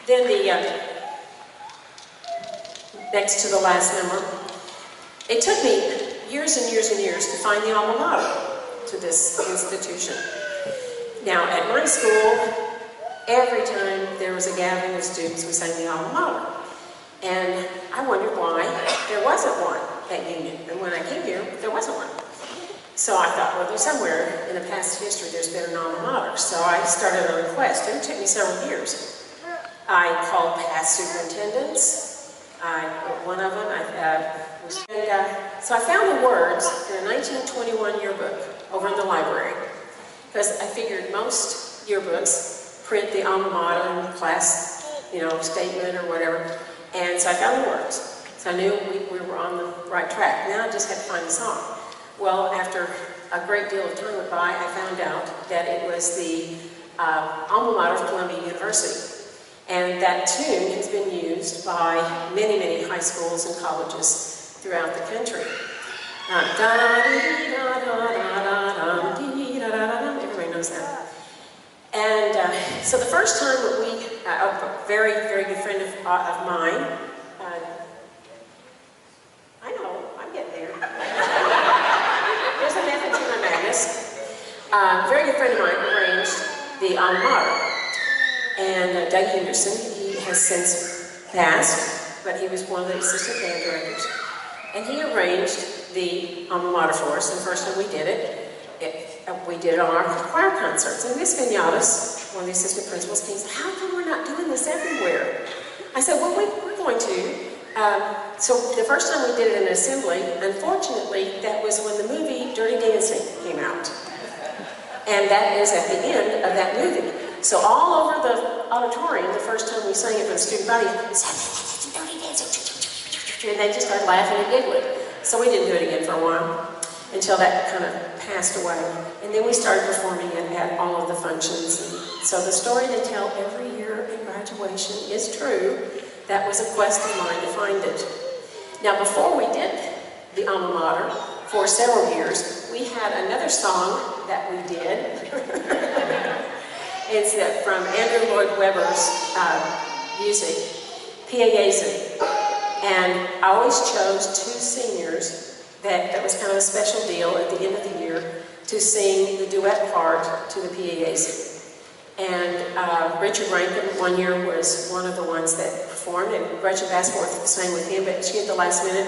Then next to the last number, it took me years and years and years to find the alma mater to this institution. Now, at my school, every time there was a gathering of students, we sang the alma mater. And I wondered why there wasn't one at Union. And when I came here, there wasn't one. So I thought, well, there's somewhere in the past history there's been an alma mater. So I started a request, and it took me several years. I called past superintendents. One of them, so I found the words in a 1921 yearbook over in the library, because I figured most yearbooks print the alma mater and class, statement or whatever, and so I found the words. So I knew we were on the right track. Now I just had to find the song. Well, after a great deal of time went by, I found out that it was the alma mater of Columbia University. And that tune has been used by many, many high schools and colleges throughout the country. Everybody knows that. And so the first time that a very, very good friend of mine, I know, I'm getting there. There's a method to my madness. A very good friend of mine arranged the alma mater. And Doug Henderson, he has since passed, but he was one of the assistant band directors. And he arranged the alma mater for us, and the first time we did it, we did it on our choir concerts. And Miss Vignatas, one of the assistant principals, came and said, how come we're not doing this everywhere? I said, well, we're going to. So the first time we did it in an assembly, unfortunately, that was when the movie Dirty Dancing came out. And that is at the end of that movie. So all over the auditorium, the first time we sang it for the student body, Dirty Dancing, and they just started laughing and giggling. So we didn't do it again for a while, until that kind of passed away. And then we started performing it at all of the functions. And so the story they tell every year in graduation is true. That was a quest of mine to find it. Now, before we did the alma mater, for several years, we had another song that we did. It's from Andrew Lloyd Webber's music, Jesu. And I always chose two seniors that was kind of a special deal at the end of the year to sing the duet part to the Jesu. And Richard Rankin one year was one of the ones that performed, and Gretchen Bassworth sang with him, but she at the last minute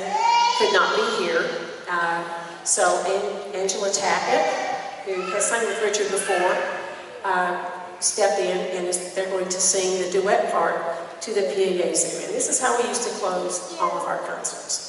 could not be here. So Angela Tackett, who has sung with Richard before, stepped in, and they're going to sing the duet part to the Jesu. And this is how we used to close all of our concerts.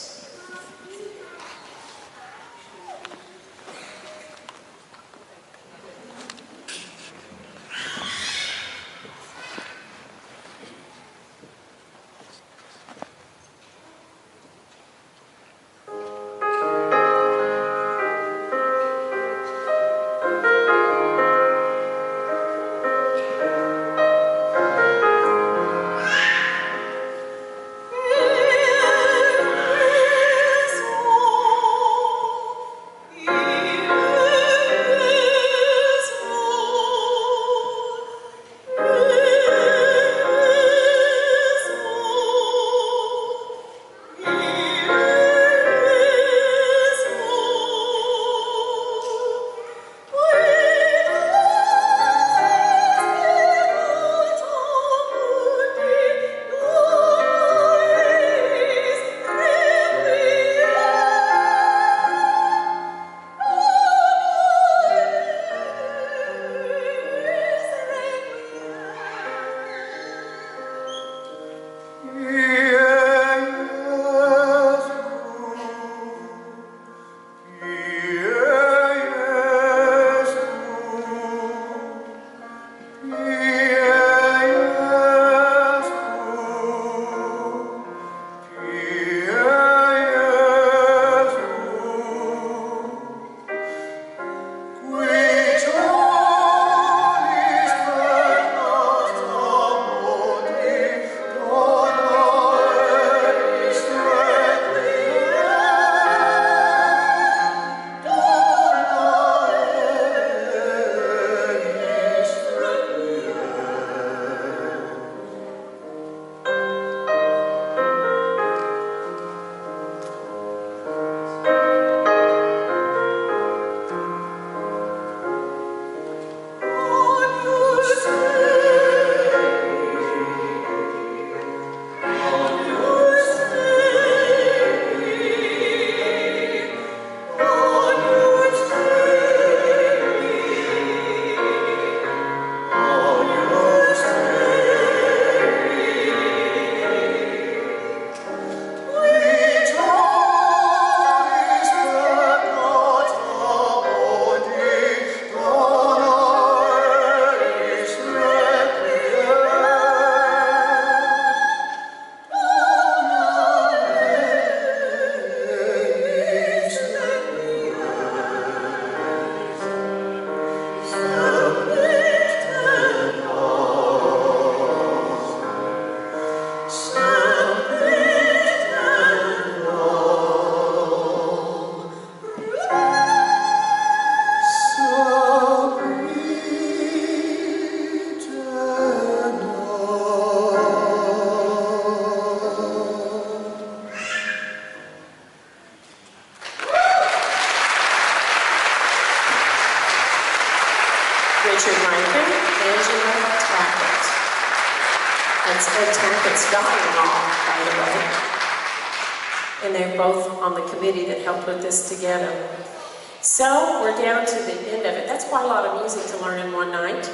Richard Rankin, Angela Tackett. That's Ed Tackett's daughter-in-law, by the way. And they're both on the committee that helped put this together. So we're down to the end of it. That's quite a lot of music to learn in one night.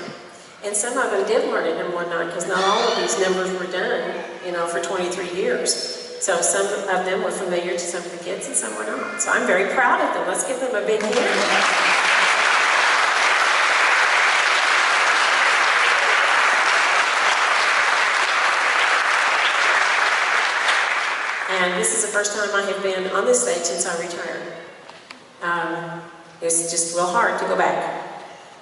And some of them did learn it in one night because not all of these numbers were done, you know, for 23 years. So some of them were familiar to some of the kids and some were not. So I'm very proud of them. Let's give them a big hand. And this is the first time I have been on this stage since I retired. It's just real hard to go back.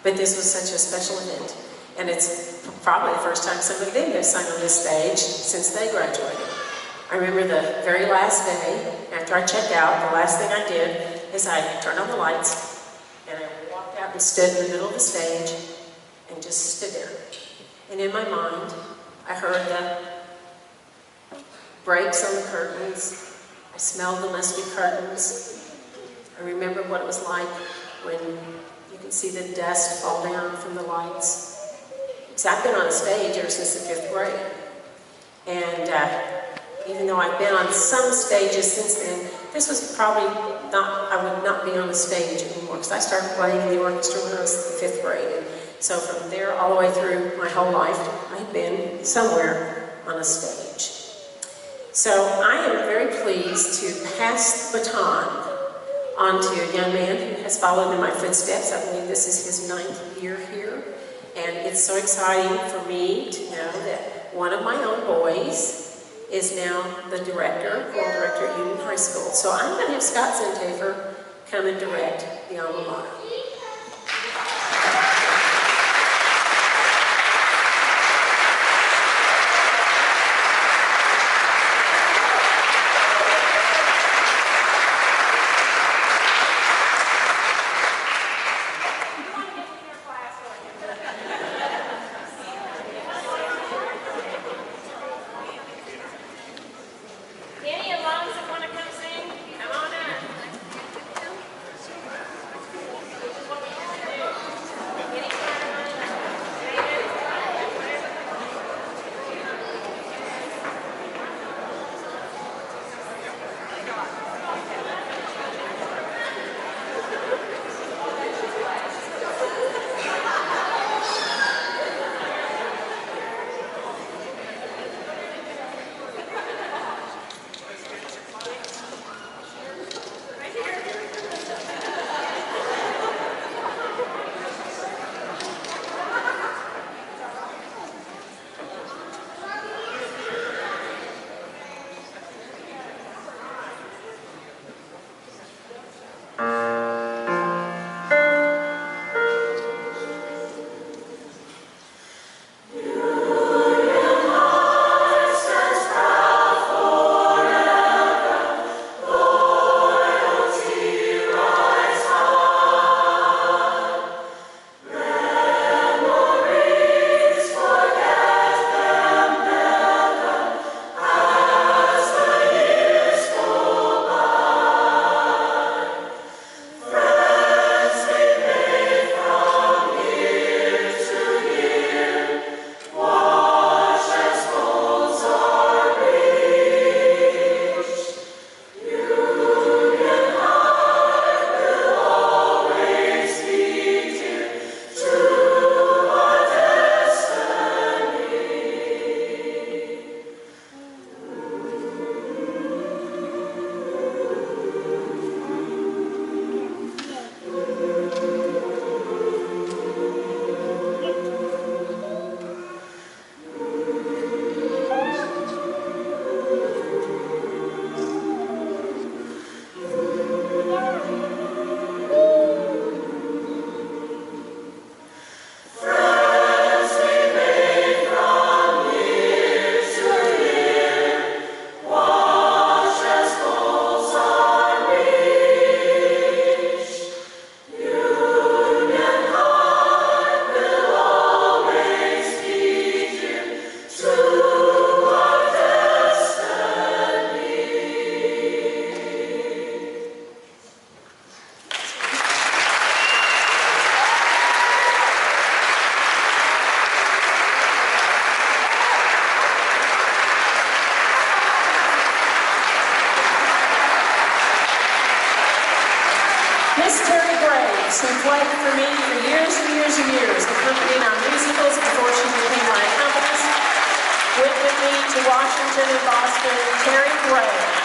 But this was such a special event. And it's probably the first time some of them have sung on this stage since they graduated. I remember the very last day, after I checked out, the last thing I did is I turned on the lights and I walked out and stood in the middle of the stage and just stood there. And in my mind, I heard the breaks on the curtains. I smelled the musty curtains. I remember what it was like when you can see the dust fall down from the lights. So I've been on stage ever since the 5th grade. And even though I've been on some stages since then, this was probably not, I would not be on the stage anymore because I started playing in the orchestra when I was in the 5th grade. And so from there all the way through my whole life, I've been somewhere on a stage. So I am very pleased to pass the baton on to a young man who has followed in my footsteps. I believe this is his 9th year here. And it's so exciting for me to know that one of my own boys is now the director, choral director at Union High School. So I'm going to have Scott Zintafer come and direct the alma mater. Miss Terry Graves, who played for me for years and years and years, accompanying our musicals before she became my accompanist, went with me to Washington and Boston, Terry Graves.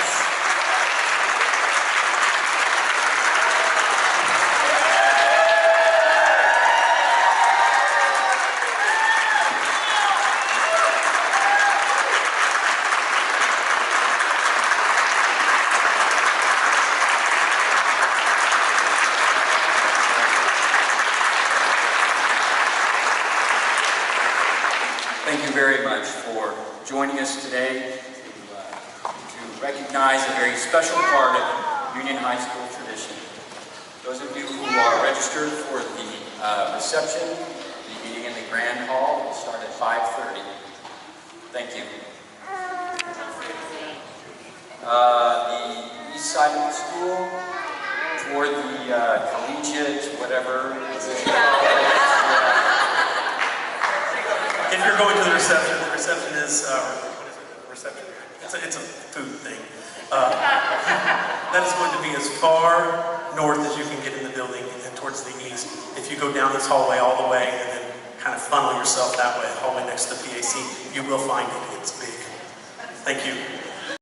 Thank you very much for joining us today to recognize a very special part of Union High School tradition. Those of you who are registered for the reception, the meeting in the Grand Hall will start at 5:30. Thank you. The east side of the school, toward the collegiate, whatever. If you're going to the reception is, what is it, reception? It's a food thing. That is going to be as far north as you can get in the building and towards the east. If you go down this hallway all the way and then kind of funnel yourself that way, the hallway next to the PAC, you will find it. It's big. Thank you.